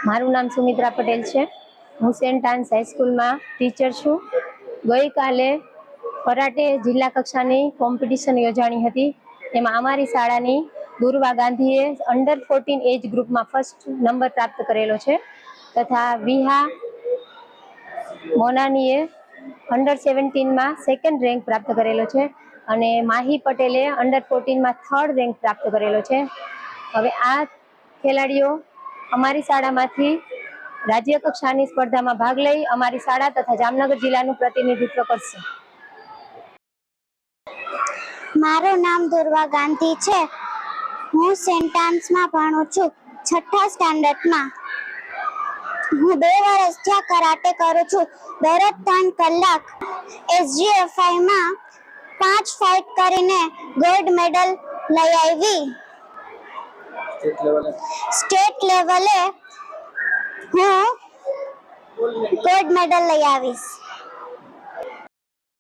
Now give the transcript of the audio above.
મારું નામ સુમિત્રા પટેલ છે। હું સેન્ટ આન્સ હાઈસ્કૂલમાં ટીચર છું। ગઈકાલે કરાટે જિલ્લા કક્ષાની કોમ્પિટિશન યોજાણી હતી। એમાં અમારી શાળાની દુર્વા ગાંધીએ અંડર 14 એજ ગ્રુપમાં ફર્સ્ટ નંબર પ્રાપ્ત કરેલો છે, તથા વિહા મોનાનીએ અંડર 17માં સેકન્ડ રેન્ક પ્રાપ્ત કરેલો છે અને માહી પટેલે અંડર 14માં થર્ડ રેન્ક પ્રાપ્ત કરેલો છે। હવે આ ખેલાડીઓ અમારી શાળામાંથી રાજ્ય કક્ષાની સ્પર્ધામાં ભાગ લઈ અમારી શાળા તથા જામનગર જિલ્લાનું પ્રતિનિધિત્વ કરશે। મારું નામ દુર્વા ગાંધી છે। હું સેન્ટ આન્સમાં ભણું છું, 6ઠા સ્ટાન્ડર્ડમાં। હું 2 વર્ષથી કરાટે કરું છું। દરરોજ 3 કલાક SGFIમાં 5 ફાઇટ કરીને ગોલ્ડ મેડલ લઈ આવી। સ્ટેટ લેવલે હું ગોલ્ડ મેડલ લઈ આવીશ।